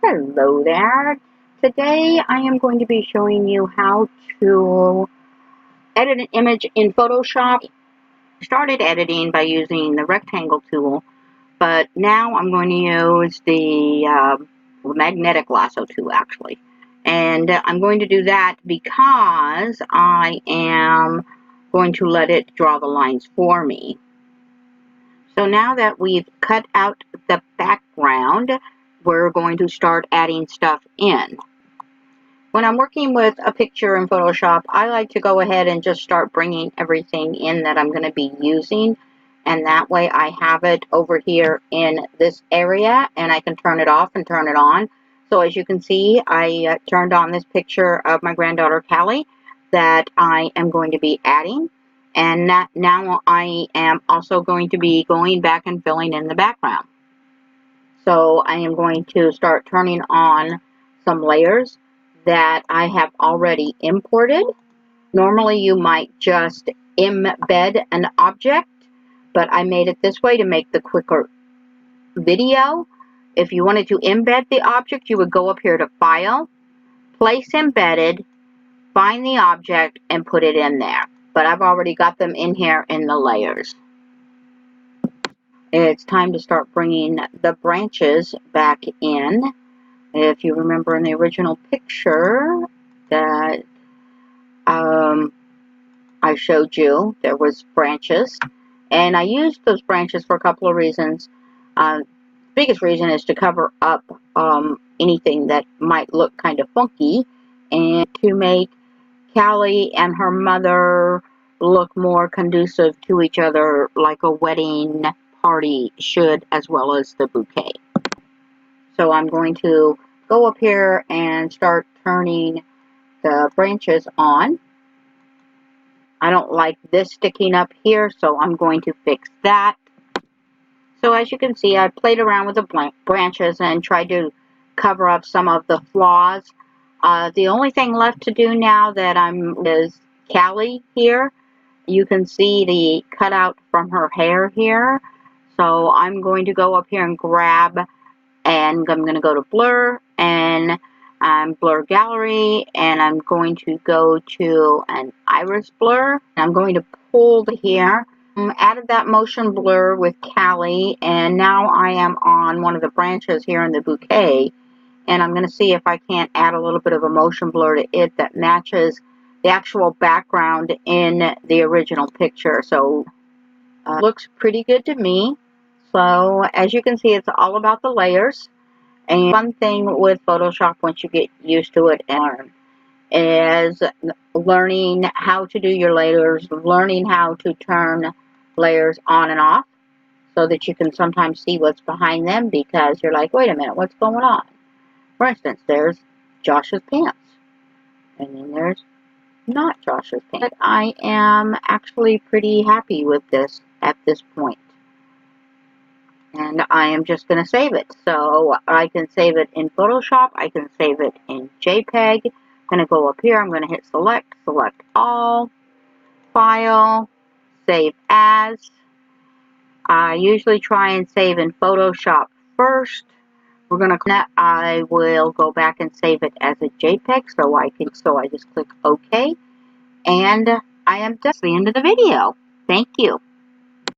Hello there. Today I am going to be showing you how to edit an image in Photoshop. I started editing by using the rectangle tool, but now I'm going to use the magnetic lasso tool actually. And I'm going to do that because I am going to let it draw the lines for me. So now that we've cut out the background, we're going to start adding stuff in. When I'm working with a picture in Photoshop, I like to go ahead and just start bringing everything in that I'm going to be using, and that way I have it over here in this area and I can turn it off and turn it on. So as you can see, I turned on this picture of my granddaughter Callie that I am going to be adding, and now I am also going to be going back and filling in the background. So I am going to start turning on some layers that I have already imported. Normally you might just embed an object, but I made it this way to make the quicker video. If you wanted to embed the object, you would go up here to File, Place Embedded, find the object, and put it in there. But I've already got them in here in the layers. It's time to start bringing the branches back in. If you remember in the original picture that I showed you, there was branches, and I used those branches for a couple of reasons. Biggest reason is to cover up anything that might look kind of funky, and to make Callie and her mother look more conducive to each other, like a wedding party should, as well as the bouquet. So I'm going to go up here and start turning the branches on. I don't like this sticking up here, so I'm going to fix that. So as you can see, I played around with the branches and tried to cover up some of the flaws. The only thing left to do now that is Callie here. You can see the cutout from her hair here. So I'm going to go up here and grab, and I'm going to go to Blur and Blur Gallery, and I'm going to go to an Iris Blur. I'm going to pull here. Added that motion blur with Callie, and now I am on one of the branches here in the bouquet, and I'm going to see if I can't add a little bit of a motion blur to it that matches the actual background in the original picture. So looks pretty good to me. So as you can see, it's all about the layers. And one thing with Photoshop, once you get used to it and learn, is learning how to do your layers, learning how to turn layers on and off so that you can sometimes see what's behind them, because you're like, wait a minute, what's going on? For instance, there's Josh's pants, and then there's not Josh's pants. But I am actually pretty happy with this at this point. And I am just going to save it. So I can save it in Photoshop. I can save it in JPEG. I'm going to go up here. I'm going to hit select, select all, file, save as. I usually try and save in Photoshop first. We're going to, I will go back and save it as a JPEG. So I just click OK. And I am just at the end of the video. Thank you.